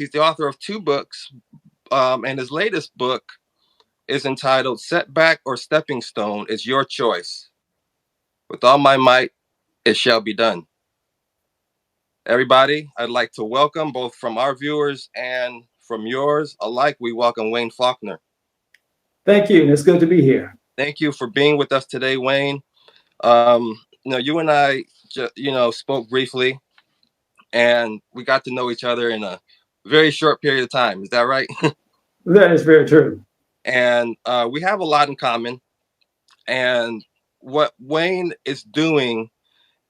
He's the author of two books, and his latest book is entitled Setback or Stepping Stone is Your Choice. With all my might, it shall be done. Everybody, I'd like to welcome, both from our viewers and from yours alike, we welcome Wayne Faulkner. Thank you, and it's good to be here. Thank you for being with us today, Wayne. You and I, spoke briefly, and we got to know each other in a very short period of time. Is that right? That is very true. And we have a lot in common. And what Wayne is doing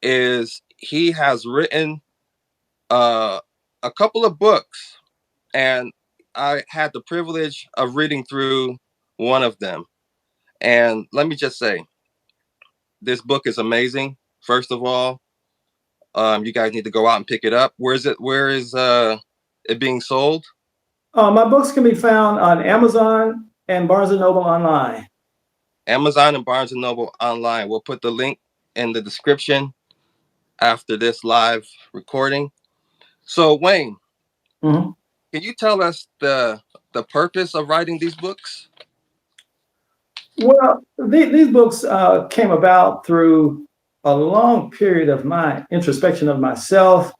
is he has written a couple of books, and I had the privilege of reading through one of them. And let me just say, this book is amazing. First of all, you guys need to go out and pick it up. Where is it? Where is it being sold? My books can be found on Amazon and Barnes & Noble online. Amazon and Barnes & Noble online. We'll put the link in the description after this live recording. So, Wayne, Mm-hmm. can you tell us the purpose of writing these books? Well, these books came about through a long period of my introspection of myself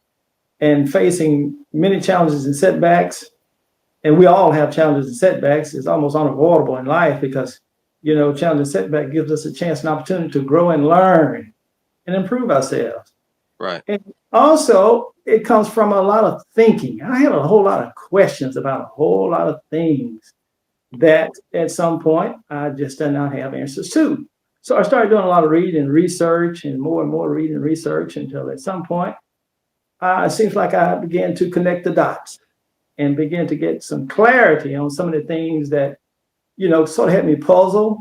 and facing many challenges and setbacks. And we all have challenges and setbacks. It's almost unavoidable in life because, challenge and setback gives us a chance and opportunity to grow and learn and improve ourselves. Right. And also, it comes from a lot of thinking. I had a whole lot of questions about a whole lot of things that at some point I just did not have answers to. So I started doing a lot of reading and research and more reading and research until at some point, it seems like I began to connect the dots and begin to get some clarity on some of the things that, sort of had me puzzled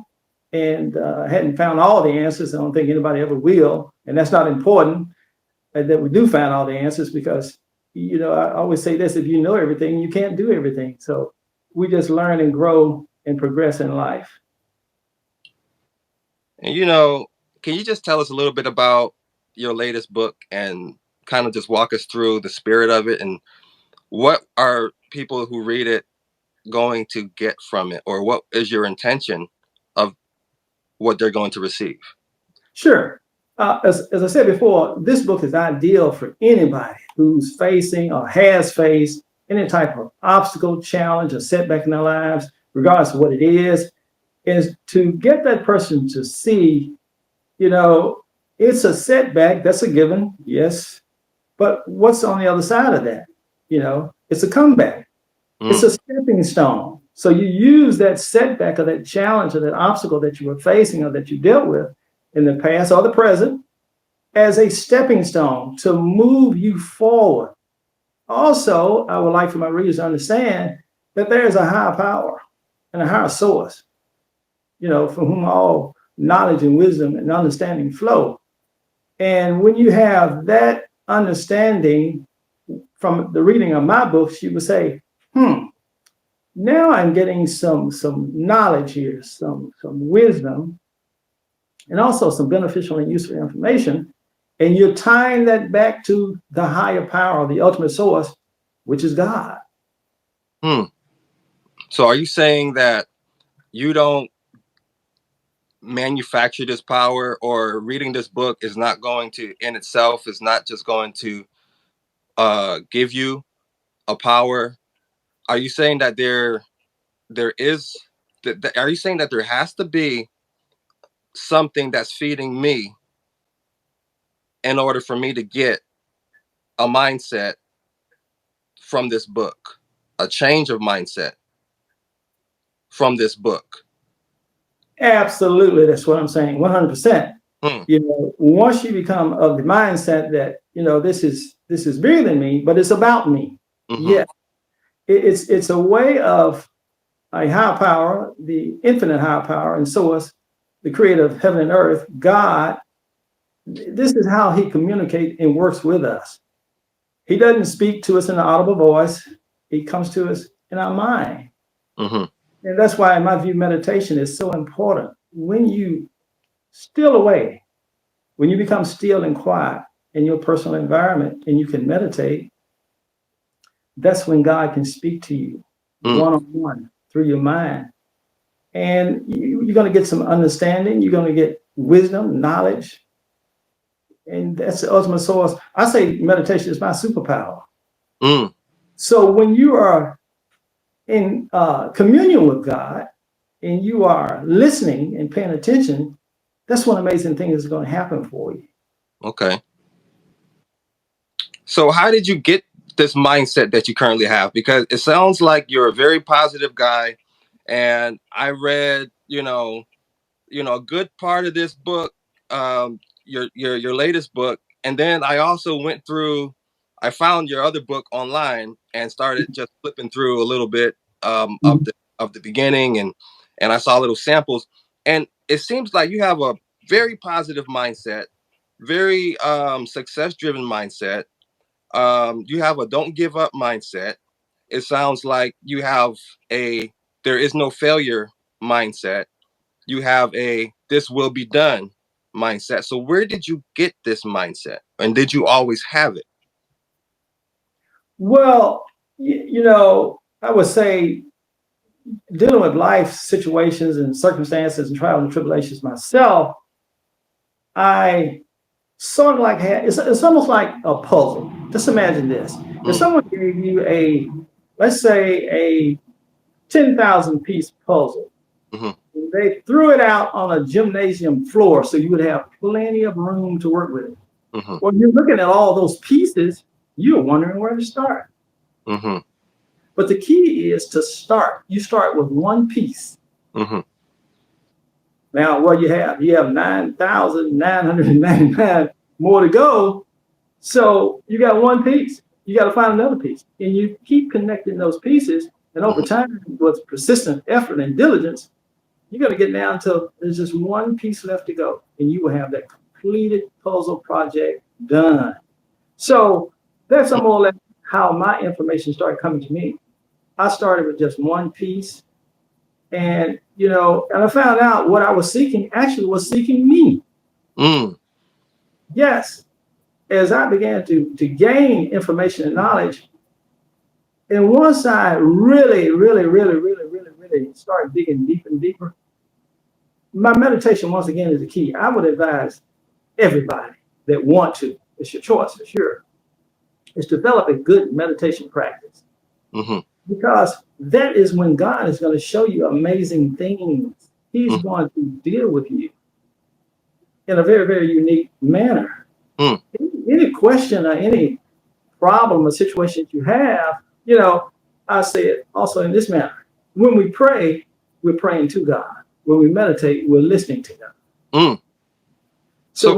and hadn't found all the answers. I don't think anybody ever will. And that's not important that we do find all the answers because, I always say this, if you know everything, you can't do everything. So we just learn and grow and progress in life. And, can you just tell us a little bit about your latest book and kind of just walk us through the spirit of it and what are people who read it going to get from it, or what is your intention of what they're going to receive? Sure. As I said before, this book is ideal for anybody who's facing or has faced any type of obstacle, challenge, or setback in their lives, regardless of what it is to get that person to see, it's a setback, that's a given, yes. But what's on the other side of that? It's a comeback. It's a stepping stone. So you use that setback or that challenge or that obstacle that you were facing or that you dealt with in the past or the present as a stepping stone to move you forward. Also, I would like for my readers to understand that there is a higher power and a higher source, from whom all knowledge and wisdom and understanding flow. And when you have that understanding from the reading of my books, you would say, now I'm getting some knowledge here, some wisdom, and also some beneficial and useful information. And you're tying that back to the higher power, the ultimate source, which is God. So are you saying that you don't manufacture this power, or reading this book is not going to, in itself, is not just going to give you a power? Are you saying that there is, are you saying that there has to be something that's feeding me in order for me to get a mindset from this book, a change of mindset from this book? Absolutely. That's what I'm saying. 100%. Once you become of the mindset that, this is bigger than me, but it's about me. Yeah. It's a way of a higher power, the infinite higher power and source, the creator of heaven and earth, God. This is how he communicates and works with us. He doesn't speak to us in an audible voice. He comes to us in our mind. And that's why, in my view, meditation is so important. When you steal away, when you become still and quiet in your personal environment and you can meditate, that's when God can speak to you Mm. one on one through your mind. And you're going to get some understanding. You're going to get wisdom, knowledge. And that's the ultimate source. I say meditation is my superpower. Mm. So when you are in communion with God and you are listening and paying attention, that's one amazing thing is going to happen for you. Okay. So how did you get this mindset that you currently have? Because it sounds like you're a very positive guy, and I read, a good part of this book, your latest book, and then I also went through. I found your other book online and started just flipping through a little bit of the beginning, and I saw little samples, and it seems like you have a very positive mindset, very success driven mindset. You have a don't give up mindset. It sounds like you have a there is no failure mindset. You have a this will be done mindset. So where did you get this mindset? And did you always have it? Well, I would say dealing with life situations and circumstances and trials and tribulations myself, I sort of like it's almost like a puzzle. Just imagine this. If Mm, someone gave you let's say a 10,000 piece puzzle, hmm they threw it out on a gymnasium floor so you would have plenty of room to work with it. hmm Well, you're looking at all those pieces, you're wondering where to start. hmm But the key is to start. You start with one piece. hmm Now, what you have 9,999 more to go. So you got one piece. You got to find another piece. And you keep connecting those pieces. And over hmm time, with persistent effort and diligence, you're going to get down to there's just one piece left to go. And you will have that completed puzzle project done. So that's more or less how my information started coming to me. I started with just one piece. And I found out what I was seeking actually was seeking me. mm, Yes, as I began to gain information and knowledge, and once I really, really, really, really, really, really start digging deeper and deeper, my meditation once again is the key. I would advise everybody that want to, it's your choice for sure, is develop a good meditation practice hmm because that is when God is going to show you amazing things. He's mm, going to deal with you in a very, very unique manner. mm, Any question or any problem or situation that you have, I say it also in this manner. When we pray, we're praying to God. When we meditate, we're listening to God. mm. So So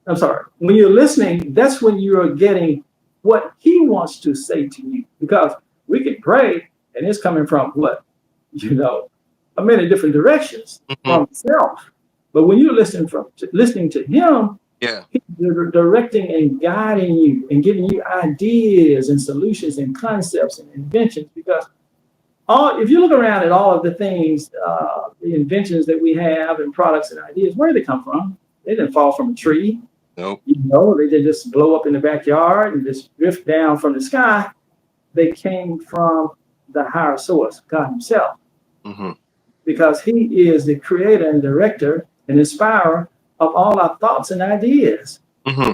I'm sorry, when you're listening, that's when you're getting what He wants to say to you. Because we can pray and it's coming from what? You know, many different directions mhm, from self. But when you're listening to Him, yeah. He's directing and guiding you and giving you ideas and solutions and concepts and inventions. Because if you look around at all of the things, the inventions that we have and products and ideas, where did they come from? They didn't fall from a tree. Nope. They didn't just blow up in the backyard and just drift down from the sky. They came from the higher source, God Himself, hmm because He is the creator and director and inspirer of all our thoughts and ideas. hmm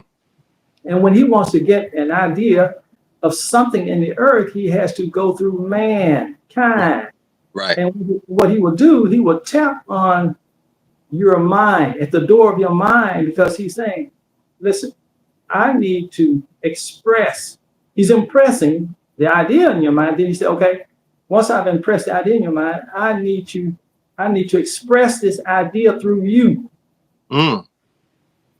And when He wants to get an idea of something in the earth, He has to go through mankind. Right. And what He will do, He will tap on your mind, at the door of your mind, because He's saying, listen, I need to express. He's impressing the idea in your mind. Then He said, okay, once I've impressed the idea in your mind, I need to express this idea through you. Mm,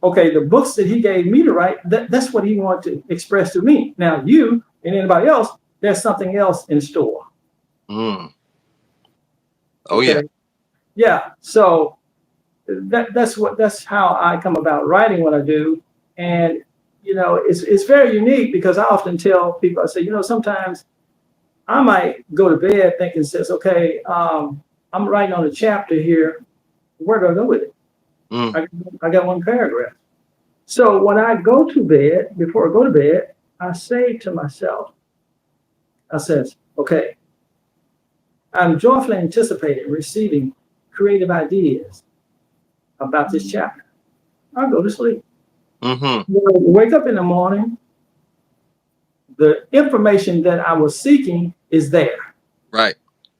Okay, the books that He gave me to write, that's what He wanted to express to me. Now, you and anybody else, there's something else in store. mm. Oh yeah. Okay. Yeah. So that's how I come about writing what I do. And it's very unique because I often tell people, I say, sometimes I might go to bed thinking, says, okay, I'm writing on a chapter here. Where do I go with it? Mm, I got one paragraph. So when I go to bed, before I go to bed, I say to myself, I says, okay, I'm joyfully anticipating receiving creative ideas about this chapter. I'll go to sleep. Mm-hmm. Wake up in the morning, the information that I was seeking is there, Right.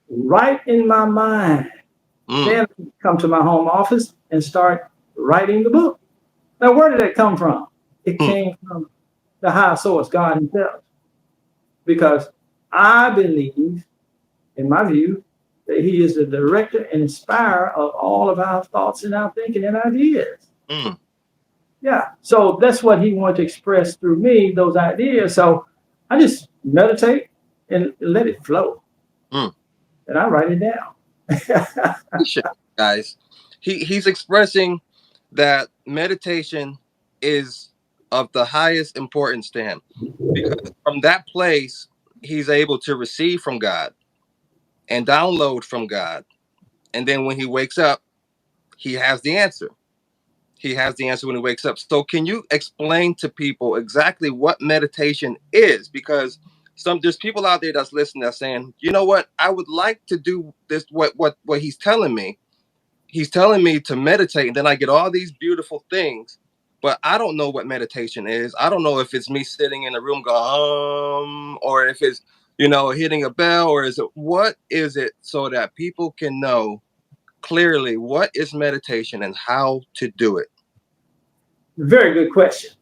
right in my mind. Mm. Then come to my home office and start writing the book. Now, where did that come from? It Mm. came from the higher source, God Himself, because I believe, in my view, that He is the director and inspirer of all of our thoughts and our thinking and ideas. Mm. Yeah. So that's what He wanted to express through me, those ideas. So I just meditate and let it flow, Mm. and I write it down. Guys, he's expressing that meditation is of the highest importance to him, because from that place he's able to receive from God and download from God, and then when he wakes up, he has the answer. He has the answer when he wakes up. So can you explain to people exactly what meditation is? Because there's people out there that's listening that's saying, you know what, I would like to do this, what he's telling me. He's telling me to meditate, and then I get all these beautiful things, but I don't know what meditation is. I don't know if it's me sitting in a room going, or if it's, hitting a bell, or what is it, so that people can know clearly what is meditation and how to do it. Very good question.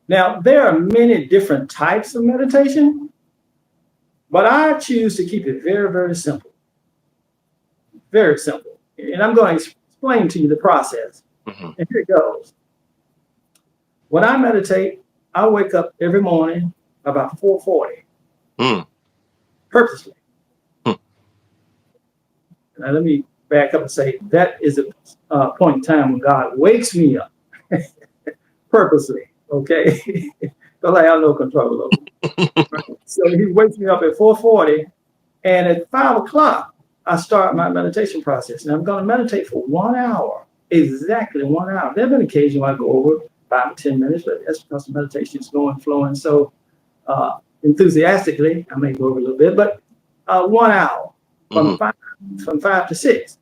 Now, there are many different types of meditation, but I choose to keep it very, very simple. Very simple. And I'm going to explain to you the process. Mm-hmm. And here it goes. When I meditate, I wake up every morning about 4:40, Mm. purposely. Mm. Now, let me back up and say that is a point in time when God wakes me up purposely, okay? Because I have no control over it. Right? So He wakes me up at 4:40, and at 5 o'clock, I start my meditation process. And I'm going to meditate for 1 hour, exactly 1 hour. There have been occasions when I go over 5 or 10 minutes, but that's because the meditation is going, flowing so enthusiastically. I may go over a little bit, but 1 hour Mm-hmm. from 5 to 6.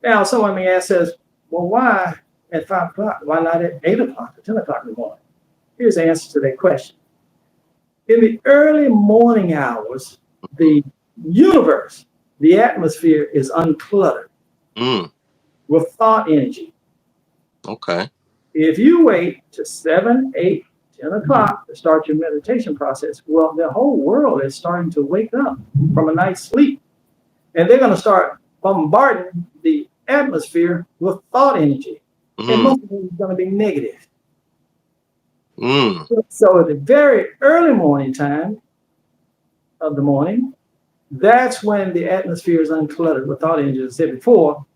Now, someone may ask, says, well, why at 5 o'clock? Why not at 8 o'clock or 10 o'clock in the morning? Here's the answer to that question. In the early morning hours, the universe, the atmosphere is uncluttered Mm. with thought energy. Okay. If you wait to 7, 8, 10 o'clock to start your meditation process, well, the whole world is starting to wake up from a night's sleep. And they're going to start bombarding the atmosphere with thought energy. And Mm. most of it is going to be negative. Mm. So at the very early morning time of the morning, that's when the atmosphere is uncluttered with thought energy, as I said before,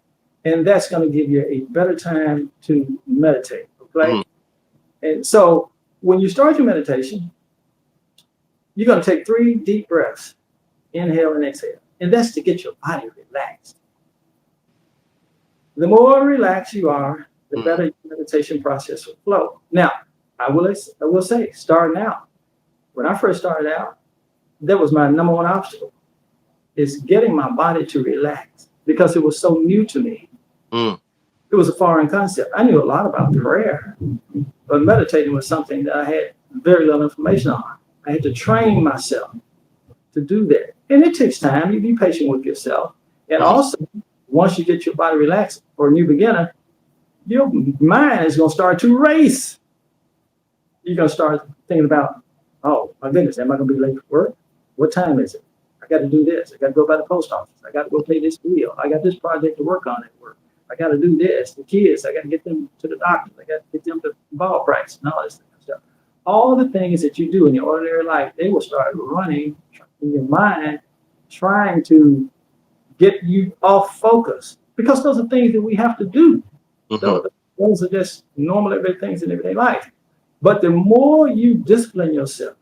and that's going to give you a better time to meditate. Okay. Mm. And so when you start your meditation, you're going to take 3 deep breaths, inhale and exhale. And that's to get your body relaxed. The more relaxed you are, the Mm. better your meditation process will flow. Now, I will say, starting out, when I first started out, that was my number one obstacle, is getting my body to relax because it was so new to me. Mm. It was a foreign concept. I knew a lot about prayer, but meditating was something that I had very little information on. I had to train myself to do that. And it takes time. You be patient with yourself. And Mm. also, once you get your body relaxed, for a new beginner, your mind is going to start to race. You're going to start thinking about, oh, my goodness, am I going to be late for work? What time is it? I got to do this. I got to go by the post office. I got to go pay this bill. I got this project to work on at work. I got to do this. The kids, I got to get them to the doctor. I got to get them to ball practice and all this stuff. All the things that you do in your ordinary life, they will start running in your mind, trying to get you off focus, because those are things that we have to do. Mm-hmm. Those are just normal everyday things in everyday life. But the more you discipline yourself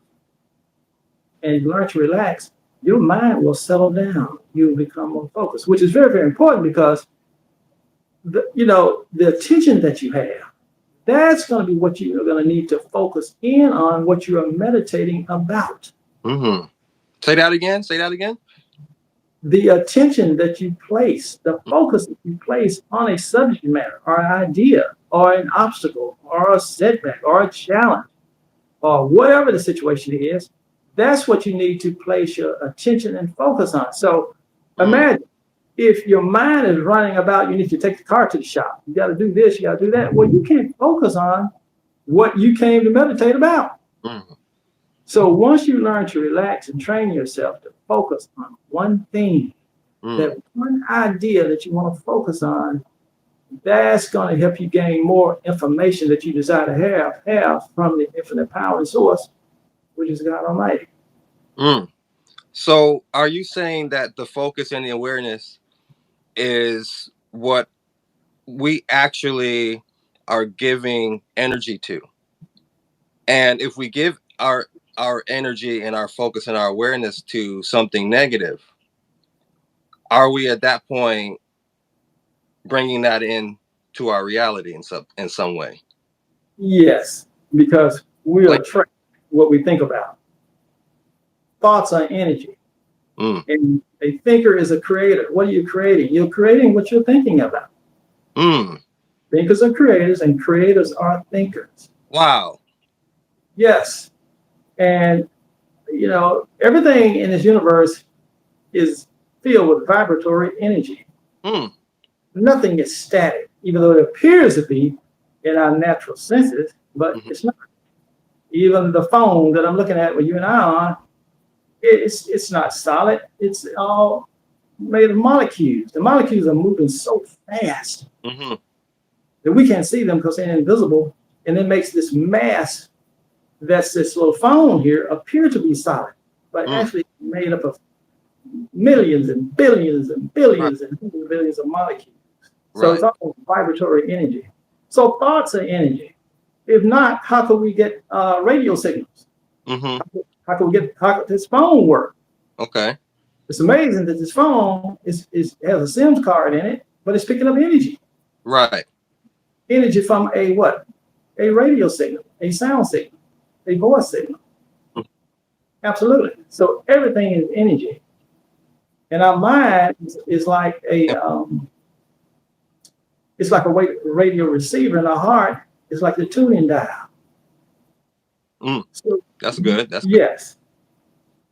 and learn to relax, your mind will settle down. You'll become more focused, which is very, very important, because the attention that you have, that's going to be what you're going to need to focus in on, what you are meditating about. Mm-hmm. Say that again. Say that again. The attention that you place, the focus that you place on a subject matter or an idea or an obstacle or a setback or a challenge or whatever the situation is, that's what you need to place your attention and focus on. So Mm, imagine if your mind is running about, you need to take the car to the shop. You got to do this, you got to do that. Well, you can't focus on what you came to meditate about. mm, So once you learn to relax and train yourself to focus on one thing, mm, that one idea that you want to focus on, that's going to help you gain more information that you desire to have from the infinite power and source, which is God Almighty. mm. So, are you saying that the focus and the awareness is what we actually are giving energy to? And if we give our energy and our focus and our awareness to something negative, are we at that point bringing that in to our reality in some way? Yes, because we Like, attract what we think about. Thoughts are energy, mm, and a thinker is a creator. What are you creating? You're creating what you're thinking about. mm, Thinkers are creators, and creators are thinkers. wow, Yes, and everything in this universe is filled with vibratory energy. mm, Nothing is static, even though it appears to be in our natural senses, but mm-hmm, it's not. Even the phone that I'm looking at with you and I on, it's not solid. It's all made of molecules. The molecules are moving so fast mm-hmm, that we can't see them because they're invisible, and it makes this mass that's this little phone here appear to be solid, but mm, actually made up of millions and billions and right, billions and billions of molecules. So it's right, all vibratory energy. So thoughts are energy. If not, how could we get radio signals? mm-hmm, How could this phone work? okay, It's amazing that this phone has a SIM card in it, but it's picking up energy. right, Energy from a what? A radio signal, a sound signal, a voice signal. mm, Absolutely. So everything is energy. And our mind is like a radio receiver, and our heart is like the tuning dial. mm, So that's good. That's good. yes.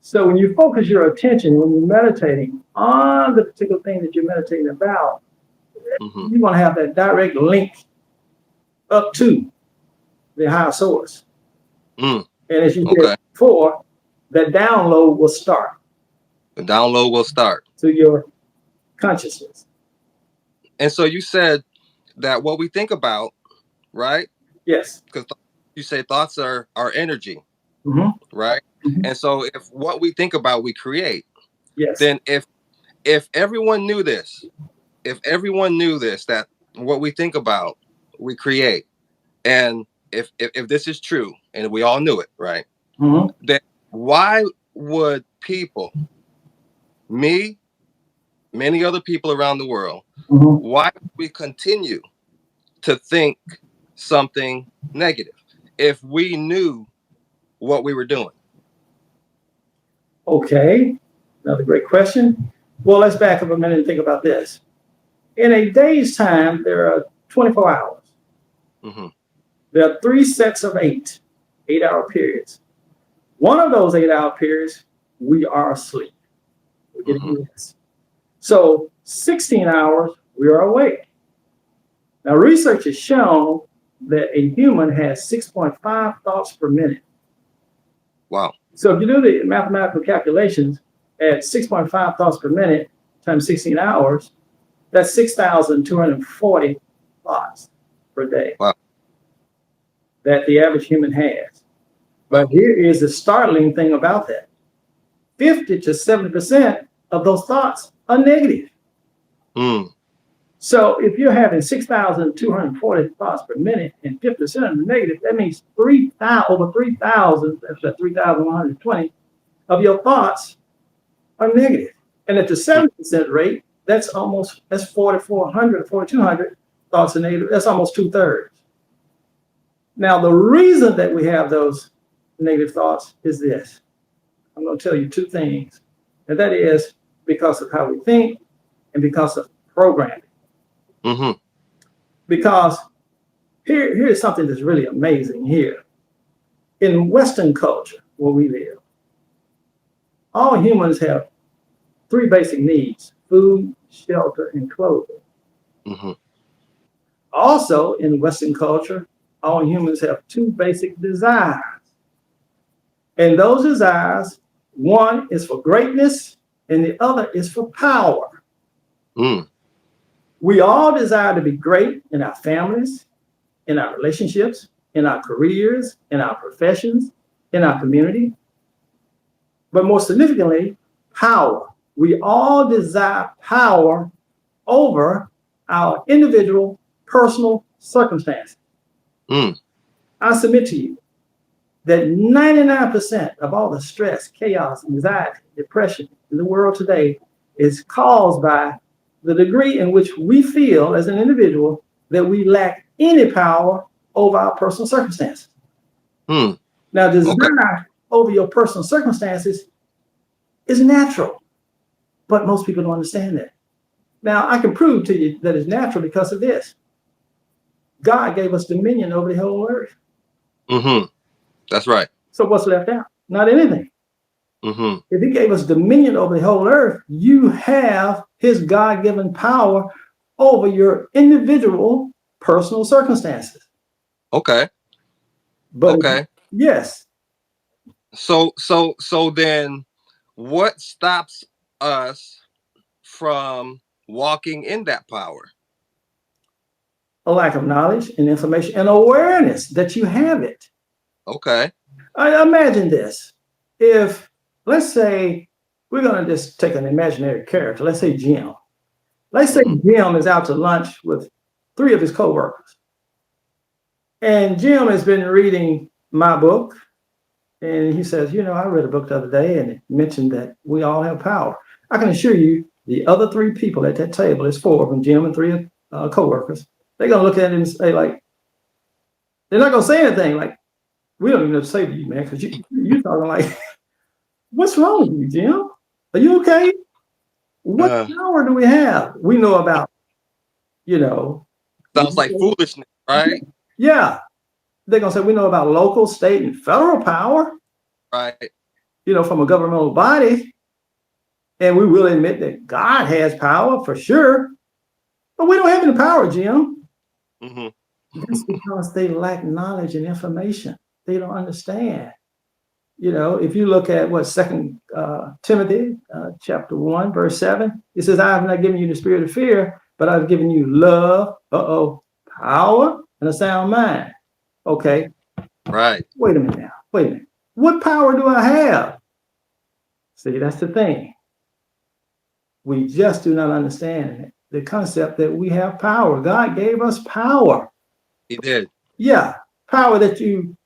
So when you focus your attention, when you're meditating on the particular thing that you're meditating about, Mm-hmm, you want to have that direct link up to the higher source. mm, And as you said okay. before, that download will start The download will start. to your consciousness. And so you said that what we think about, right? Yes. Because you say thoughts are energy, Mm-hmm. right? Mm-hmm. And so if what we think about we create, Yes. then if everyone knew this, if everyone knew this, that what we think about we create, and if this is true and we all knew it, right? Mm-hmm. Then why would people, me, many other people around the world, Mm-hmm. why would we continue to think something negative if we knew what we were doing? Okay. Another great question. Well, let's back up a minute and think about this. In a day's time, there are 24 hours. Mm-hmm. There are three sets of 8-hour periods. One of those 8-hour periods, we are asleep. We're Mm-hmm. getting rest. So 16 hours, we are awake. Now, research has shown that a human has 6.5 thoughts per minute. Wow. So if you do the mathematical calculations at 6.5 thoughts per minute times 16 hours, that's 6,240 thoughts per day Wow. that the average human has. But Wow. here is the startling thing about that. 50 to 70% of those thoughts are negative. Mm. So if you're having 6,240 thoughts per minute and 50% of them negative, that means over 3,000, that's 3,120 of your thoughts are negative. And at the 70% rate, that's 4,400, 4,200 thoughts are negative. That's almost 2/3. Now, the reason that we have those negative thoughts is this. I'm going to tell you two things. And that is because of how we think and because of programming. Mm-hmm. Because here's something that's really amazing here. In Western culture, where we live, all humans have three basic needs: food, shelter, and clothing. Mm-hmm. Also, in Western culture, all humans have two basic desires. And those desires, one is for greatness and the other is for power. Mm. We all desire to be great in our families, in our relationships, in our careers, in our professions, in our community. But more significantly, power. We all desire power over our individual personal circumstances. Mm. I submit to you that 99% of all the stress, chaos, anxiety, depression in the world today is caused by the degree in which we feel as an individual that we lack any power over our personal circumstances. Mm. Now, Okay. desire over your personal circumstances is natural, but most people don't understand that. Now, I can prove to you that it's natural because of this. God gave us dominion over the whole earth. Mm-hmm. That's right. So what's left out? Not anything. Mm-hmm. If he gave us dominion over the whole earth, you have his God given power over your individual personal circumstances. Okay. But Okay. yes, So then what stops us from walking in that power? a lack of knowledge and information and awareness that you have it. Okay. I imagine this. If, let's say, we're going to just take an imaginary character, let's say Jim. Let's say Mm-hmm. Jim is out to lunch with three of his coworkers. And Jim has been reading my book. And he says, I read a book the other day and it mentioned that we all have power. I can assure you, the other three people at that table, there's four of them, Jim and three coworkers, they're going to look at it and say, like, they're not going to say anything. Like, we don't even know what to say to you, man, because you're talking like, what's wrong with you, Jim? Are you okay? What Uh, power do we have? We know about, you know, sounds like foolishness, right? yeah, they're going to say we know about local, state, and federal power, Right. from a governmental body. And we will admit that God has power for sure, but we don't have any power, Jim. Mm-hmm. That's because they lack knowledge and information. They don't understand. If you look at what Second Timothy chapter 1 verse 7, it says, "I have not given you the spirit of fear, but I've given you love, power, and a sound mind." Okay, Right. wait a minute now. Wait a minute. What power do I have? See, that's the thing. We just do not understand the concept that we have power. God gave us power. He did. Yeah, power that you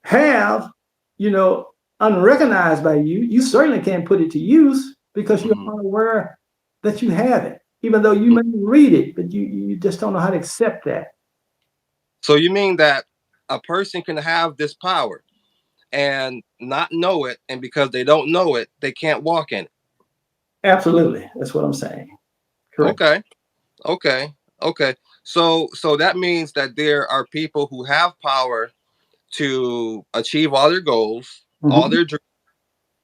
have, you know, unrecognized by you. You certainly can't put it to use because you're Mm-hmm. unaware that you have it, even though you may read it, but you just don't know how to accept that. So you mean that a person can have this power and not know it, and because they don't know it, they can't walk in it. Absolutely. That's what I'm saying. Correct. Okay. Okay. Okay. So that means that there are people who have power to achieve all their goals, all Mhm. their dreams.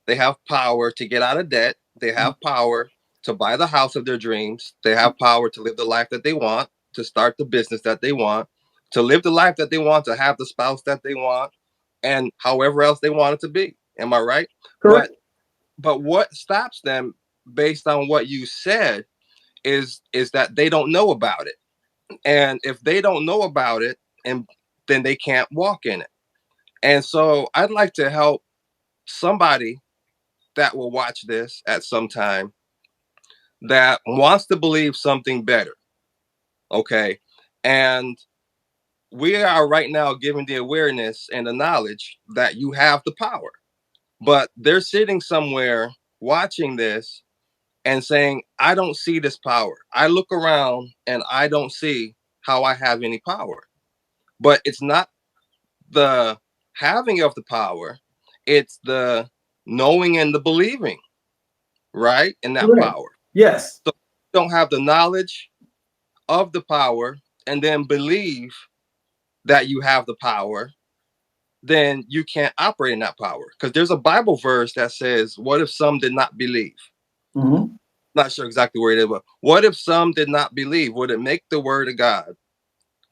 They have power to get out of debt. They have power to buy the house of their dreams. They have power to live the life that they want, to start the business that they want, to live the life that they want, to have the spouse that they want, and however else they want it to be. Am I right? Correct. But what stops them, based on what you said, is that they don't know about it. And if they don't know about it, and then they can't walk in it. And so I'd like to help somebody that will watch this at some time that wants to believe something better. Okay. And we are right now giving the awareness and the knowledge that you have the power, but they're sitting somewhere watching this and saying, I don't see this power. I look around and I don't see how I have any power. But it's not the having of the power, it's the knowing and the believing, right? In that Correct. power. Yes. So you don't have the knowledge of the power and then believe that you have the power, then you can't operate in that power. Because there's a Bible verse that says, what if some did not believe? Mm-hmm. Not sure exactly where it is, but what if some did not believe? Would it make the word of God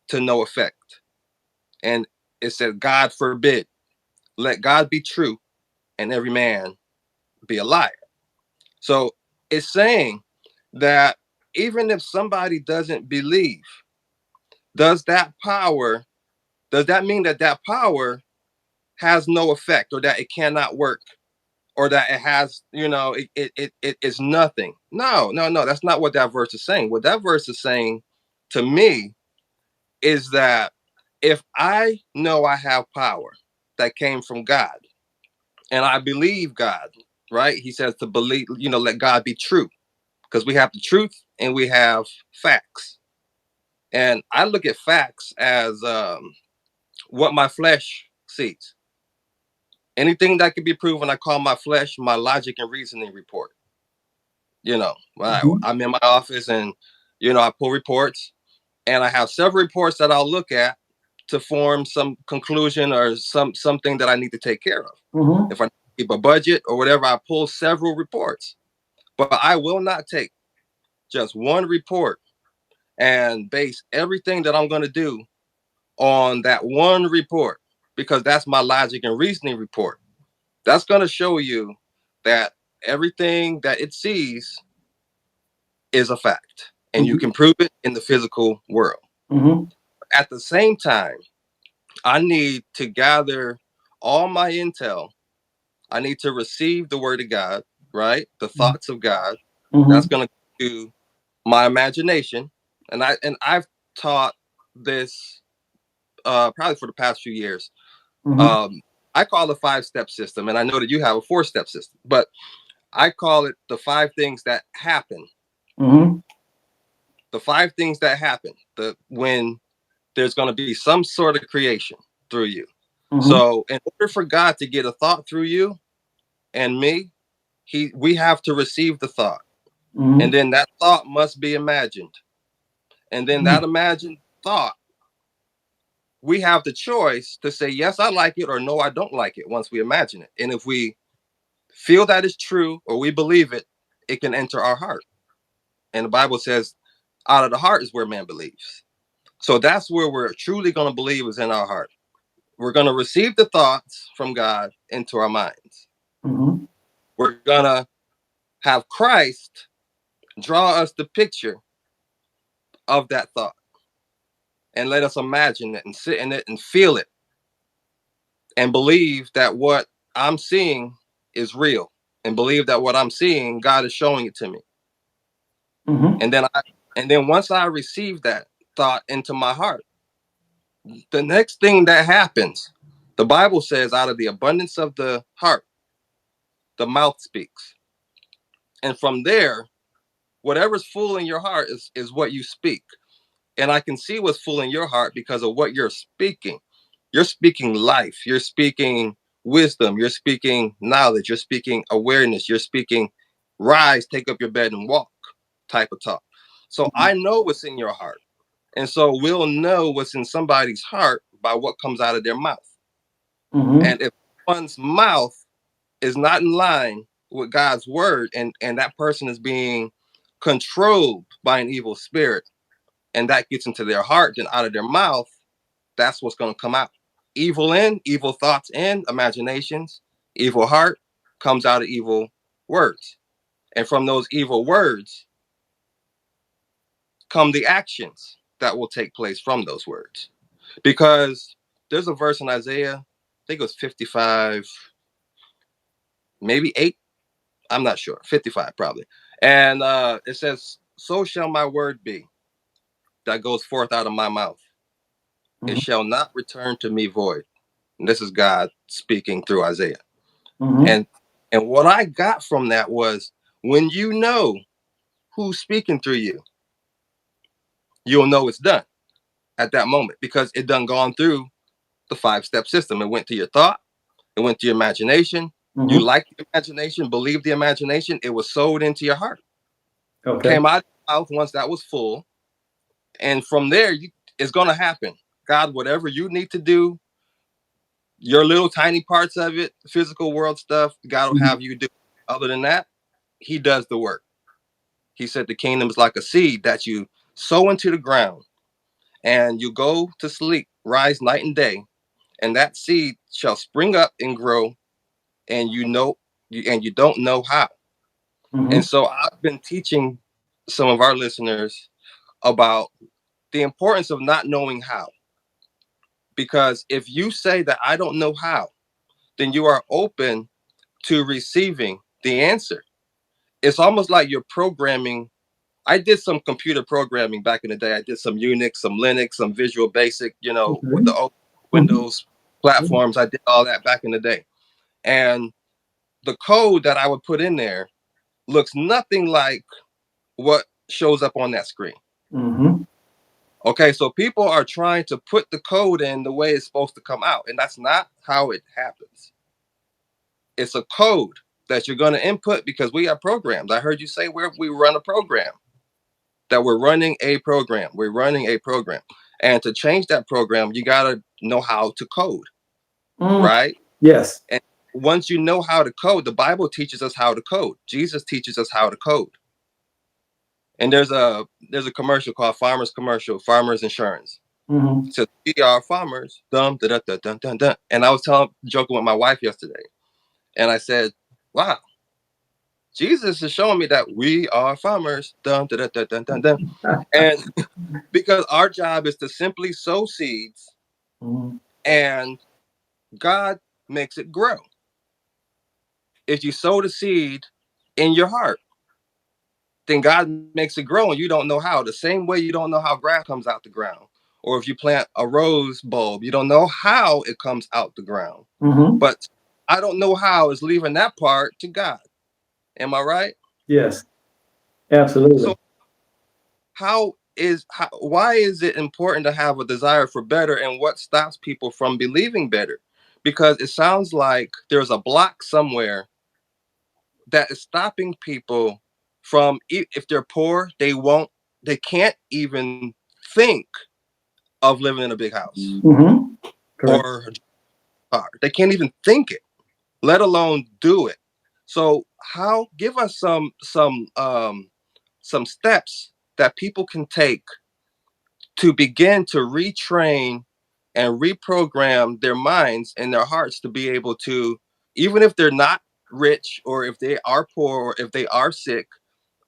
to no effect? And it said, God forbid. Let God be true and every man be a liar. So it's saying that even if somebody doesn't believe, does that power, does that mean that that power has no effect, or that it cannot work, or that it has, it is nothing? No, no, no. That's not what that verse is saying. What that verse is saying to me is that if I know I have power that came from God, and I believe God, right? He says to believe, let God be true, because we have the truth and we have facts. And I look at facts as what my flesh sees. Anything that can be proven, I call my flesh my logic and reasoning report. Mm-hmm. I'm in my office, and I pull reports, and I have several reports that I'll look at to form some conclusion or something that I need to take care of. Mm-hmm. If I keep a budget or whatever, I pull several reports. But I will not take just one report and base everything that I'm going to do on that one report, because that's my logic and reasoning report. That's going to show you that everything that it sees is a fact, and you Mm-hmm. can prove it in the physical world. Mm-hmm. At the same time, I need to gather all my intel. I need to receive the word of God, right? The thoughts of God. That's Mm-hmm. going to do my imagination. And I've taught this probably for the past few years. Mm-hmm. Um, I call it a 5-step system, and I know that you have a 4-step system, but I call it the 5 things that happen. Mm-hmm. The 5 things that happen. The when there's going to be some sort of creation through you. Mm-hmm. So, in order for God to get a thought through you and me, we have to receive the thought, and Mm-hmm. then that thought must be imagined, and then that imagined thought, we have the choice to say yes, I like it, or no, I don't like it. Once we imagine it, and if we feel that is true or we believe it, it can enter our heart. And the Bible says, out of the heart is where man believes. So that's where we're truly going to believe, is in our heart. We're going to receive the thoughts from God into our minds. Mm-hmm. We're going to have Christ draw us the picture of that thought, and let us imagine it and sit in it and feel it and believe that what I'm seeing is real, and believe that what I'm seeing, God is showing it to me. Mm-hmm. And then once I receive that thought into my heart, the next thing that happens, the Bible says, out of the abundance of the heart, the mouth speaks. And from there, whatever's full in your heart is what you speak. And I can see what's full in your heart because of what you're speaking. You're speaking life. You're speaking wisdom. You're speaking knowledge. You're speaking awareness. You're speaking rise, take up your bed and walk type of talk. So I know what's in your heart. And so we'll know what's in somebody's heart by what comes out of their mouth. Mm-hmm. And if one's mouth is not in line with God's word, and that person is being controlled by an evil spirit, and that gets into their heart, then out of their mouth, that's what's going to come out. Evil in, evil thoughts in, imaginations, evil heart comes out of evil words. And from those evil words come the actions that will take place from those words. Because there's a verse in Isaiah, I think it was 55, maybe 8. I'm not sure. 55 probably. And it says, so shall my word be that goes forth out of my mouth. It Mm-hmm. shall not return to me void. And this is God speaking through Isaiah. Mm-hmm. And what I got from that was, when you know who's speaking through you, you'll know it's done at that moment, because it done gone through the 5-step system. It went to your thought, it went to your imagination, You Mm-hmm. like the imagination, believe the imagination, it was sold into your heart. Okay. Came out of your mouth once that was full. And from there, it's going to happen. God, whatever you need to do, your little tiny parts of it, physical world stuff, God will Mm-hmm. have you do. Other than that, he does the work. He said the kingdom is like a seed that you sow into the ground and you go to sleep, rise night and day, and that seed shall spring up and grow, and you don't know how. Mm-hmm. And so I've been teaching some of our listeners about the importance of not knowing how. Because if you say that I don't know how, then you are open to receiving the answer. It's almost like you're programming. I did some computer programming back in the day. I did some Unix, some Linux, some Visual Basic, with Okay. the old Mm-hmm. Windows platforms. I did all that back in the day. And the code that I would put in there looks nothing like what shows up on that screen. Mm-hmm. Okay, so people are trying to put the code in the way it's supposed to come out, and that's not how it happens. It's a code that you're going to input because we have programs. I heard you say we run a program, that we're running a program. We're running a program. And to change that program, you got to know how to code, Mm. right? Yes. And once you know how to code, the Bible teaches us how to code. Jesus teaches us how to code. And there's a commercial called Farmers Commercial, Farmers Insurance. Mm-hmm. It says, we are farmers, dum da da da dun dun dun. And I was joking with my wife yesterday, and I said, "Wow, Jesus is showing me that we are farmers, dum da da da dun dun dun." And because our job is to simply sow seeds, Mm-hmm. and God makes it grow. If you sow the seed in your heart, then God makes it grow, and you don't know how. The same way you don't know how grass comes out the ground, or if you plant a rose bulb, you don't know how it comes out the ground. Mm-hmm. But I don't know how is leaving that part to God. Am I right? Yes. So Absolutely. why is it important to have a desire for better, and what stops people from believing better? Because it sounds like there's a block somewhere that is stopping people from, if they're poor, they can't even think of living in a big house Mm-hmm. Correct. or a car. They can't even think it, let alone do it. So how give us some steps that people can take to begin to retrain and reprogram their minds and their hearts to be able to, even if they're not rich or if they are poor or if they are sick,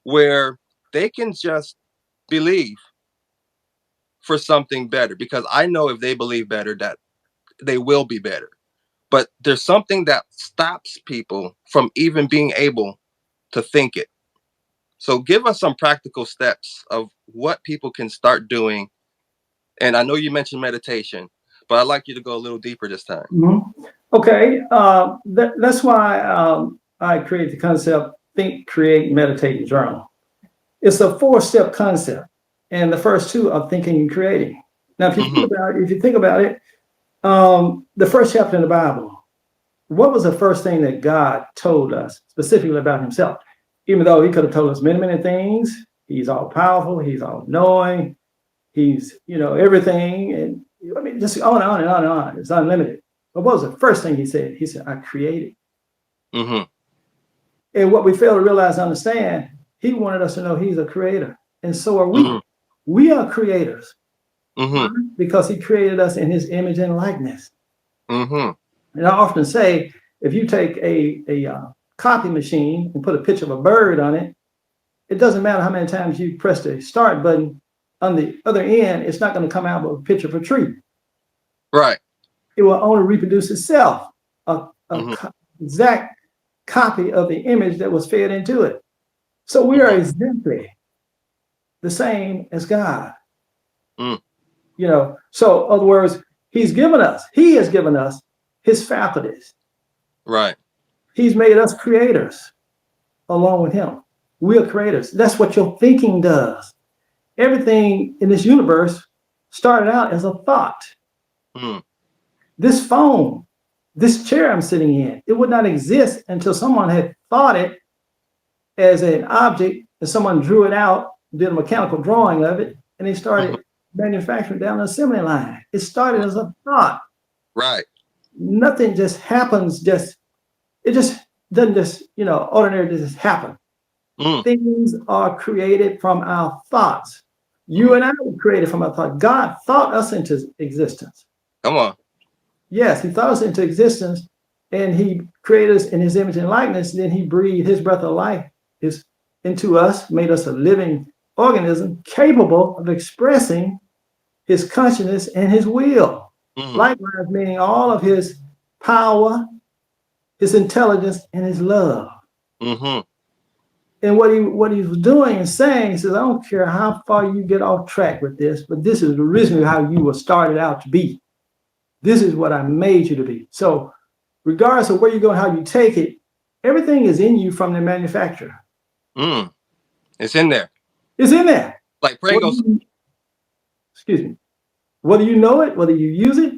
where they can just believe for something better. Because I know if they believe better, that they will be better. But there's something that stops people from even being able to think it. So give us some practical steps of what people can start doing. And I know you mentioned meditation, but I'd like you to go a little deeper this time. Mm-hmm. Okay. That's why I created the concept think, create, meditate, and journal. It's a four-step concept, and the first two are thinking and creating. Now, Mm-hmm. if you think about it, the first chapter in the Bible, what was the first thing that God told us specifically about Himself? Even though He could have told us many, many things, He's all powerful, He's all knowing, He's everything, and I mean just on and on and on and on. It's unlimited. But what was the first thing He said? He said, "I created." Mm-hmm. And what we fail to realize and understand, He wanted us to know He's a creator, and so are we. Mm-hmm. We are creators. Why? Mm-hmm. Because He created us in His image and likeness. Mm-hmm. And I often say, if you take a copy machine and put a picture of a bird on it, it doesn't matter how many times you press the start button. On the other end, it's not going to come out with a picture of a tree. Right. It will only reproduce itself, a Mm-hmm. exact copy of the image that was fed into it. So we are Mm-hmm. exactly the same as God. Mm. So in other words, He has given us His faculties. Right. He's made us creators along with Him. We are creators. That's what your thinking does. Everything in this universe started out as a thought. Mm. This phone This chair I'm sitting in, it would not exist until someone had thought it as an object and someone drew it out, did a mechanical drawing of it, and they Mhm. started manufacturing down the assembly line. It started as a thought. Right. Nothing just happens, it just doesn't just, ordinary just happen. Mm. Things are created from our thoughts. You Mhm. and I were created from our thoughts. God thought us into existence. Come on. Yes, he thought us into existence and he created us in his image and likeness. Then he breathed his breath of life is into us, made us a living organism capable of expressing his consciousness and his will. Mm. Likewise, meaning all of his power, his intelligence, and his love. Mhm. And what he was doing and saying, he says, I don't care how far you get off track with this, but this is originally how you were started out to be. This is what I made you to be. So regardless of where you go and how you take it, everything is in you from the manufacturer. Mm. It's in there. It's in there. Like Whether Prego. you, excuse me, whether you know it, whether you use it,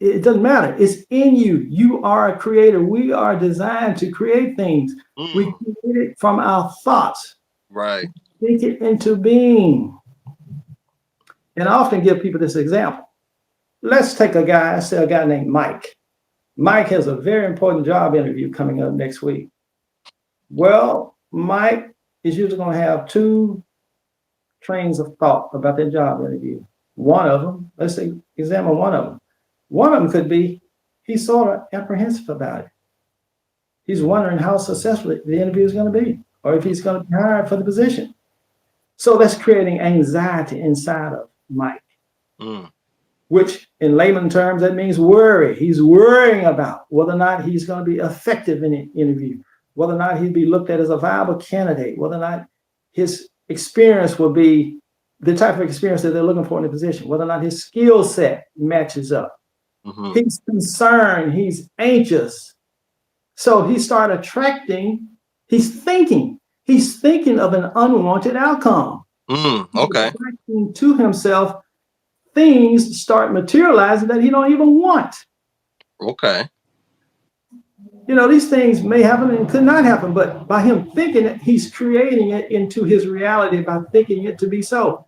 it doesn't matter. It's in you. You are a creator. We are designed to create things. We Mm. create it from our thoughts, Right. think it into being. And I often give people this example. Let's take a guy named Mike. Mike has a very important job interview coming up next week. Well, Mike is usually going to have two trains of thought about that job interview. One of them, let's say, examine one of them. One of them could be he's sort of apprehensive about it. He's wondering how successful the interview is going to be, or if he's going to be hired for the position. So that's creating anxiety inside of Mike, Mm. which in layman terms, that means worry. He's worrying about whether or not he's going to be effective in an interview, whether or not he'd be looked at as a viable candidate, whether or not his experience will be the type of experience that they're looking for in the position, whether or not his skill set matches up. Mhm. He's concerned, he's anxious. So he started attracting, he's thinking of an unwanted outcome. Mm. He's Okay. attracting to himself things start materializing that he don't even want. Okay. These things may happen and could not happen, but by him thinking it, he's creating it into his reality by thinking it to be so.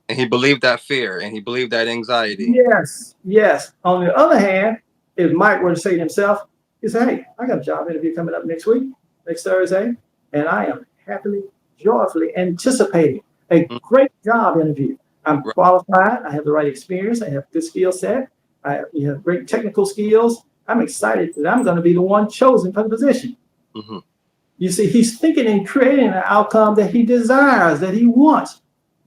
And he believed that fear, and he believed that anxiety. Yes, yes. On the other hand, if Mike were to say to himself, he said, hey, I got a job interview coming up next week, next Thursday, and I am happily, joyfully anticipating a Mm. great job interview. I'm Right. qualified. I have the right experience. I have good skill set. I have great technical skills. I'm excited that I'm going to be the one chosen for the position. Mhm. You see, he's thinking and creating an outcome that he desires, that he wants,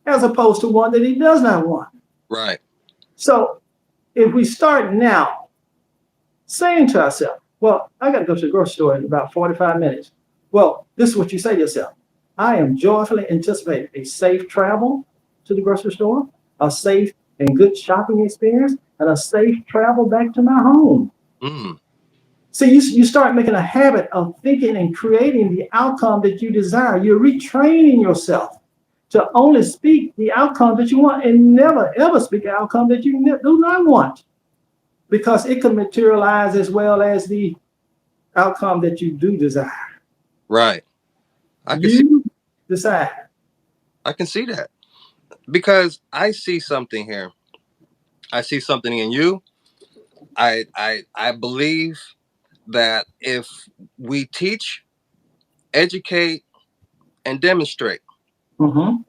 as opposed to one that he does not want. Right. So if we start now saying to ourselves, well, I got to go to the grocery store in about 45 minutes. Well, this is what you say to yourself. I am joyfully anticipating a safe travel to the grocery store, a safe and good shopping experience, and a safe travel back to my home. Mm. So you start making a habit of thinking and creating the outcome that you desire. You're retraining yourself to only speak the outcome that you want and never, ever speak the outcome that you do not want, because it can materialize as well as the outcome that you do desire. Right. I can see. You decide. I can see that because I see something here. I see something in you. I believe that if we teach, educate, and demonstrate, Mm-hmm.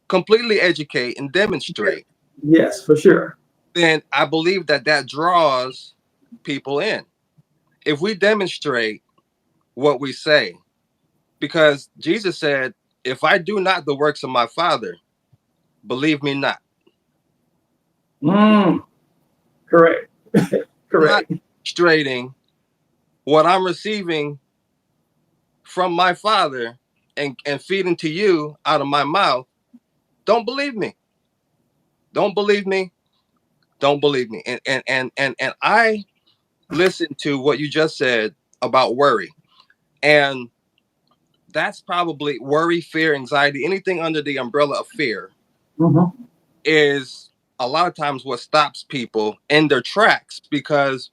completely educate and demonstrate, Yes, for sure. then I believe that that draws people in. If we demonstrate what we say, because Jesus said, if I do not the works of my Father, believe me not. Mm, correct. I'm not Correct. demonstrating what I'm receiving from my Father and feeding to you out of my mouth. Don't believe me. Don't believe me. Don't believe me. And I listened to what you just said about worry. And that's probably worry, fear, anxiety, anything under the umbrella of fear Mm-hmm. is a lot of times what stops people in their tracks because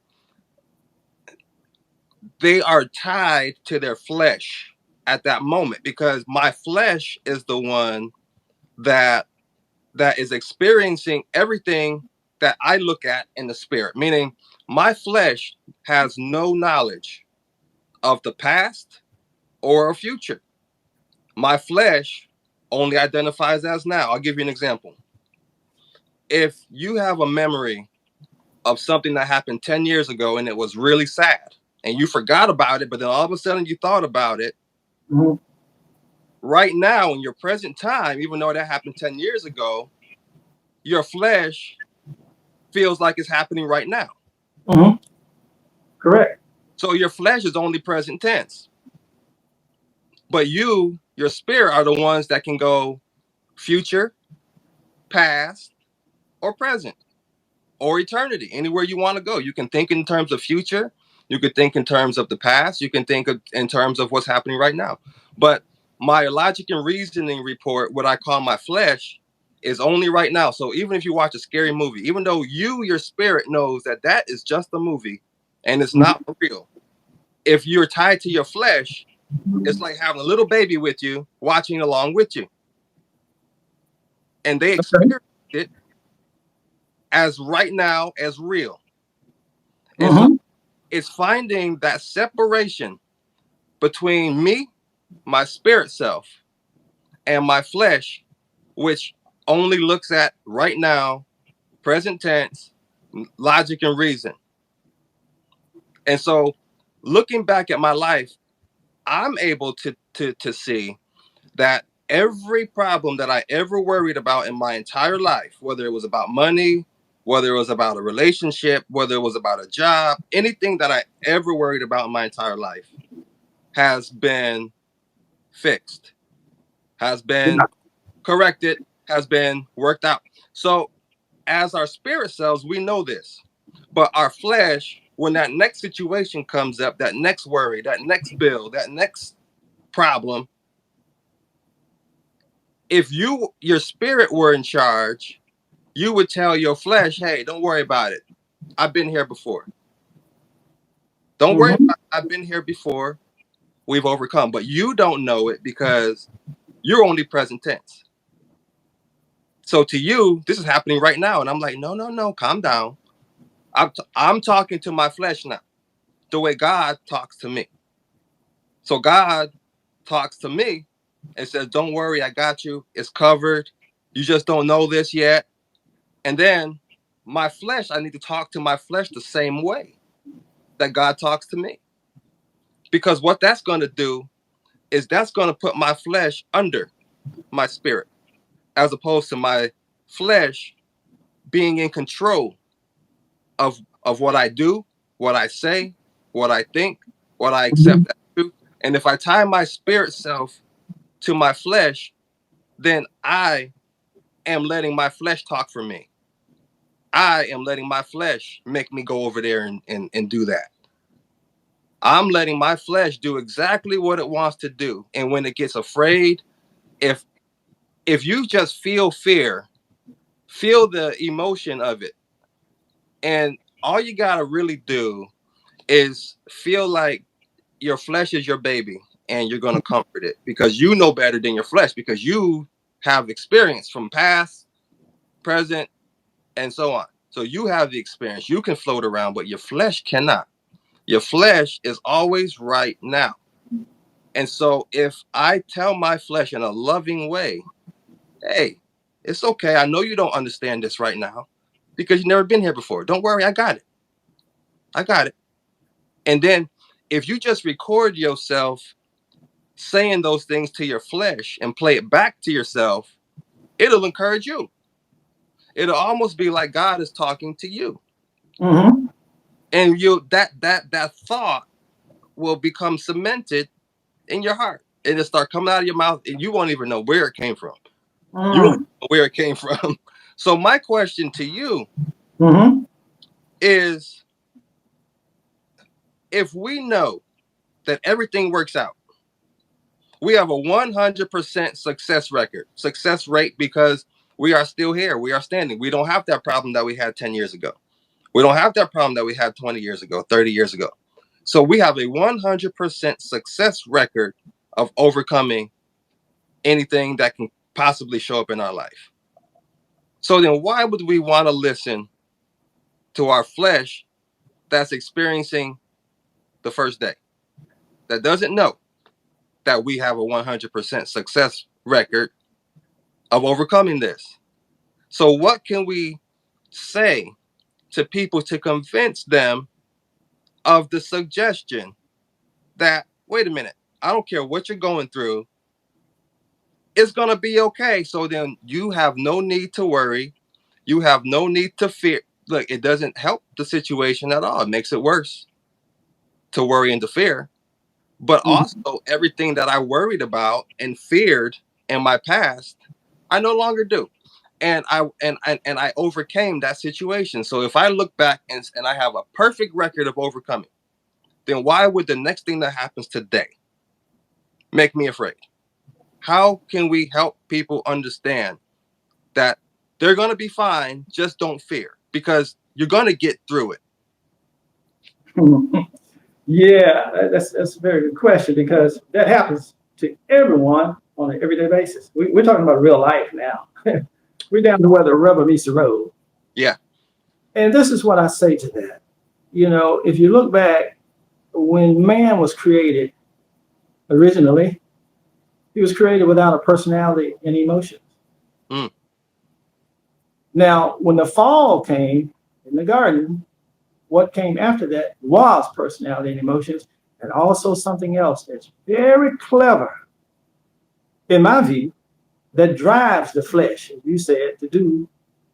they are tied to their flesh at that moment, because my flesh is the one that is experiencing everything that I look at in the spirit, meaning my flesh has no knowledge of the past or a future. My flesh only identifies as now. I'll give you an example. If you have a memory of something that happened 10 years ago and it was really sad and you forgot about it, but then all of a sudden you thought about it, Mhm. right now in your present time, even though that happened 10 years ago, your flesh feels like it's happening right now. Mhm. Correct. So your flesh is only present tense. But your spirit, are the ones that can go future, past, or present, or eternity, anywhere you want to go. You can think in terms of future, you could think in terms of the past, you can think in terms of what's happening right now. But my logic and reasoning report, what I call my flesh, is only right now. So even if you watch a scary movie, even though your spirit knows that that is just a movie and it's not Mhm. real, if you're tied to your flesh, it's like having a little baby with you watching along with you, and they Okay. experience it as right now as real. And so Mhm. it's finding that separation between me, my spirit self, and my flesh, which only looks at right now, present tense, logic and reason. And so looking back at my life, I'm able to see that every problem that I ever worried about in my entire life, whether it was about money, whether it was about a relationship, whether it was about a job, anything that I ever worried about in my entire life has been fixed, has been Yeah. corrected, has been worked out. So, as our spirit selves, we know this. But our flesh, when that next situation comes up, that next worry, that next bill, that next problem, if your spirit were in charge, you would tell your flesh, hey, don't worry about it. I've been here before. Don't worry Mhm. about it. I've been here before. We've overcome. But you don't know it because you're only present tense. So to you, this is happening right now. And I'm like, no, no, no, calm down. I'm talking to my flesh now, the way God talks to me. So God talks to me and says, don't worry, I got you. It's covered. You just don't know this yet. And then my flesh, I need to talk to my flesh the same way that God talks to me. Because what that's going to do is that's going to put my flesh under my spirit, as opposed to my flesh being in control of what I do, what I say, what I think, what I accept Mhm. as truth. And if I tie my spirit self to my flesh, then I am letting my flesh talk for me. I am letting my flesh make me go over there and do that. I'm letting my flesh do exactly what it wants to do. And when it gets afraid, if you just feel fear, feel the emotion of it. And all you gotta really do is feel like your flesh is your baby and you're gonna comfort it because you know better than your flesh because you have experience from past, present, and so on. So you have the experience. You can float around, but your flesh cannot. Your flesh is always right now. And so if I tell my flesh in a loving way, hey, it's okay. I know you don't understand this right now because you've never been here before. Don't worry, I got it. I got it. And then if you just record yourself saying those things to your flesh and play it back to yourself, it'll encourage you. It'll almost be like God is talking to you. Mhm. And you that thought will become cemented in your heart. And it'll start coming out of your mouth and you won't even know where it came from. You won't Mm. know where it came from. So my question to you Mhm. is, if we know that everything works out, we have a 100% success rate because We are still here. We are standing. We don't have that problem that we had 10 years ago. We don't have that problem that we had 20 years ago, 30 years ago. So we have a 100% success record of overcoming anything that can possibly show up in our life. So then why would we want to listen to our flesh that's experiencing the first day, that doesn't know that we have a 100% success record of overcoming this? So what can we say to people to convince them of the suggestion that, wait a minute, I don't care what you're going through, it's going to be okay. So then you have no need to worry. You have no need to fear. Look, it doesn't help the situation at all. It makes it worse to worry and to fear. But Mhm. also, everything that I worried about and feared in my past, I no longer do. And I overcame that situation. So if I look back and I have a perfect record of overcoming, then why would the next thing that happens today make me afraid? How can we help people understand that they're going to be fine, just don't fear, because you're going to get through it? Yeah, that's a very good question because that happens to everyone on an everyday basis. We're talking about real life now. We're down to where the rubber meets the road. Yeah. And this is what I say to that. You know, if you look back, when man was created originally, he was created without a personality and emotions. Mm, Now, when the fall came in the garden, what came after that was personality and emotions, and also something else that's very clever, in my view, that drives the flesh, as you said, to do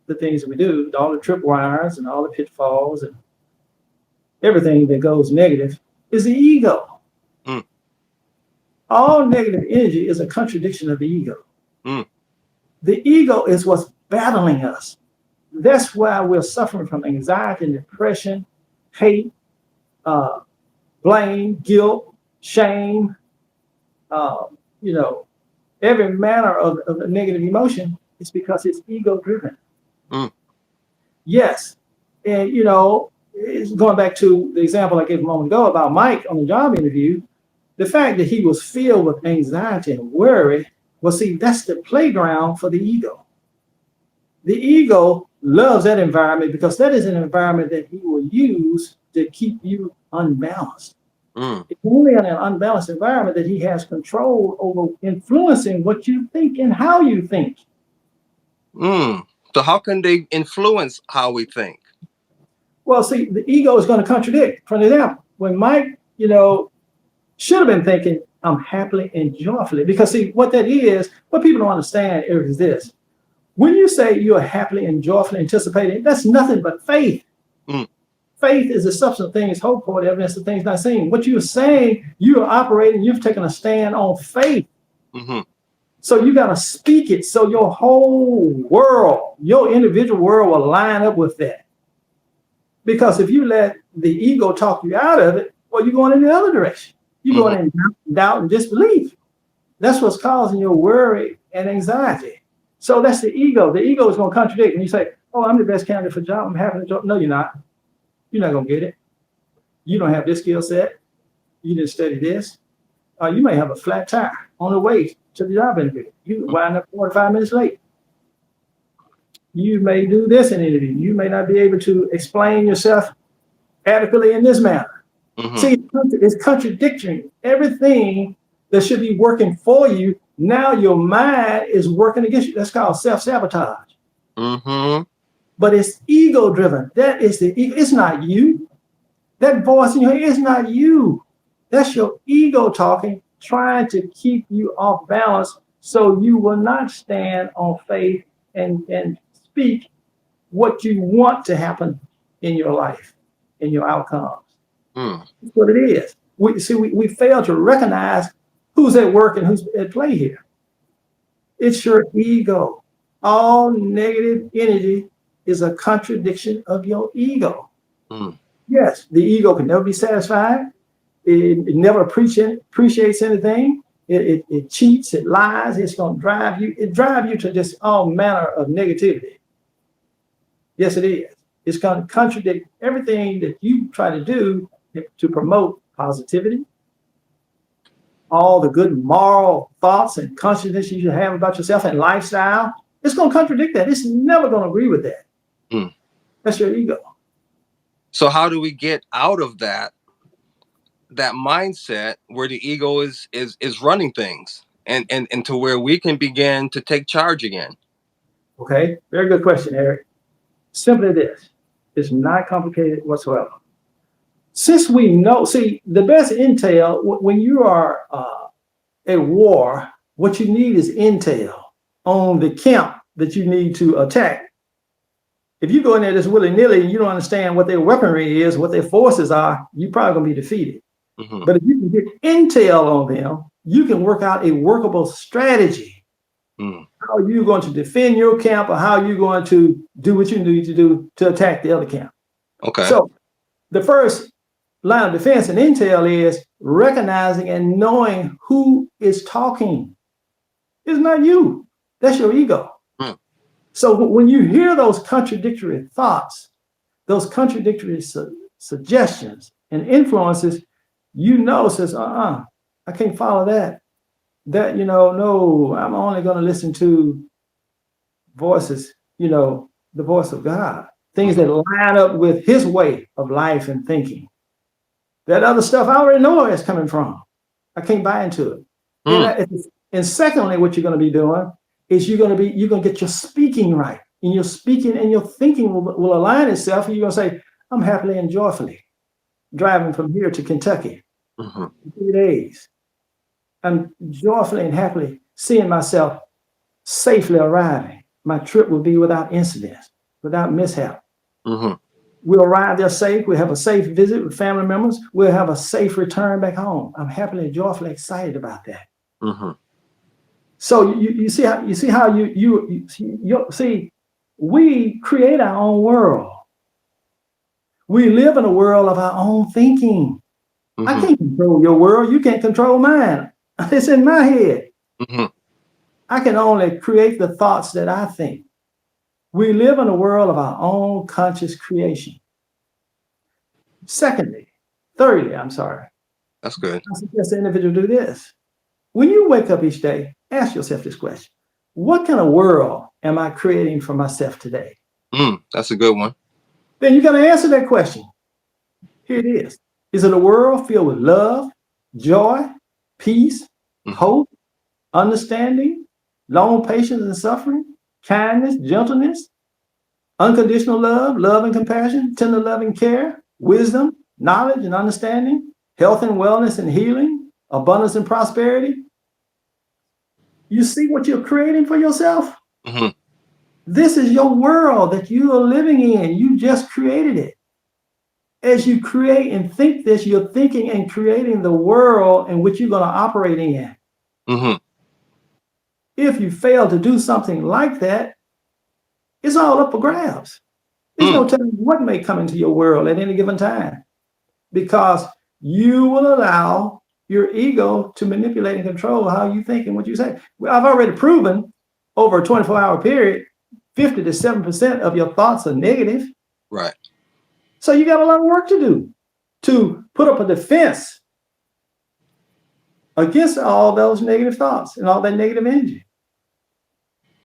the things that we do, all the tripwires and all the pitfalls and everything that goes negative, is the ego. mm, All negative energy is a contradiction of the ego. mm, The ego is what's battling us. That's why we're suffering from anxiety and depression, hate, uh, blame, guilt, shame, uh, you know, every manner of a negative emotion is because it's ego driven. mm, Yes. And, you know, it's going back to the example I gave a moment ago about Mike on the job interview, the fact that he was filled with anxiety and worry, well, see, that's the playground for the ego. The ego loves that environment because that is an environment that he will use to keep you unbalanced. mm, It's only in an unbalanced environment that he has control over influencing what you think and how you think. mm. So how can they influence how we think? Well, see, the ego is going to contradict. For example, when Mike, you know, should have been thinking, I'm happily and joyfully. Because, see, what that is, what people don't understand is this. When you say you're happily and joyfully anticipating, that's nothing but faith. Mm, Faith is the substance of things hoped for, the evidence of things not seen. What you're saying, you are operating, you've taken a stand on faith. mm-hmm, So you got to speak it so your whole world, your individual world will line up with that. Because if you let the ego talk you out of it, well, you're going in the other direction. You're mm-hmm, going in doubt and disbelief. That's what's causing your worry and anxiety. So that's the ego. The ego is going to contradict. And you say, oh, I'm the best candidate for job. I'm having a job. No, you're not. You're not going to get it. You don't have this skill set. You didn't study this. You may have a flat tire on the way to the job interview. You wind up 45 minutes late. You may do this in an interview. You may not be able to explain yourself adequately in this manner. mm-hmm, See, it's contradicting everything that should be working for you. Now your mind is working against you. That's called self-sabotage. mm-hmm, But it's ego driven. That is the ego. It's not you. That voice in your head is not you. That's your ego talking, trying to keep you off balance so you will not stand on faith and speak what you want to happen in your life, in your outcomes. mm, That's what it is. We fail to recognize who's at work and who's at play here. It's your ego. All negative energy is a contradiction of your ego. mm, Yes, the ego can never be satisfied. It never appreciates anything. It cheats, it lies, it's going to drive you to just all manner of negativity. Yes, it is. It's going to contradict everything that you try to do to promote positivity, all the good moral thoughts and consciousness you should have about yourself and lifestyle. It's going to contradict that. It's never going to agree with that. Mm. That's your ego. So how do we get out of that mindset where the ego is running things and to where we can begin to take charge again? Okay, very good question, Eric. Simply this. It's not complicated whatsoever. Since we know, see, the best intel, when you are at war, what you need is intel on the camp that you need to attack. If you go in there just willy-nilly and you don't understand what their weaponry is, what their forces are, you're probably going to be defeated. Mm-hmm. But if you can get intel on them, you can work out a workable strategy. Mm. How are you going to defend your camp, or how are you going to do what you need to do to attack the other camp? Okay. So the first line of defense in intel is recognizing and knowing who is talking. It's not you. That's your ego. Mm. So when you hear those contradictory thoughts, those contradictory suggestions and influences, you know, says, I can't follow that. That, no, I'm only going to listen to voices, the voice of God, things that line up with his way of life and thinking. That other stuff, I already know where it's coming from. I can't buy into it. Mm. And secondly, what you're going to be doing is you're going to get your speaking right. And your speaking and your thinking will align itself. And you're going to say, I'm happily and joyfully driving from here to Kentucky in 3 days. I'm joyfully and happily seeing myself safely arriving. My trip will be without incidents, without mishap. Mm-hmm. We'll arrive there safe. We'll have a safe visit with family members. We'll have a safe return back home. I'm happily and joyfully excited about that. Mm-hmm. So you see how you see, we create our own world. We live in a world of our own thinking. Mm-hmm. I can't control your world. You can't control mine. It's in my head. Mm-hmm. I can only create the thoughts that I think. We live in a world of our own conscious creation. Thirdly, that's good. I suggest the individual do this. When you wake up each day, ask yourself this question. What kind of world am I creating for myself today? That's a good one. Then you got to answer that question. Here it is. Is it a world filled with love, joy, peace, hope, understanding, long patience and suffering, kindness, gentleness, unconditional love and compassion, tender love and care, wisdom, knowledge and understanding, health and wellness and healing, abundance and prosperity? You see what you're creating for yourself? Mm-hmm. This is your world that you are living in. You just created it. As you create and think this, you're thinking and creating the world in which you're going to operate in. Mm-hmm. If you fail to do something like that, it's all up for grabs. There's no telling what may come into your world at any given time, because you will allow your ego to manipulate and control how you think and what you say. Well, I've already proven over a 24-hour period, 50 to 7% of your thoughts are negative. Right. So you got a lot of work to do to put up a defense against all those negative thoughts and all that negative energy.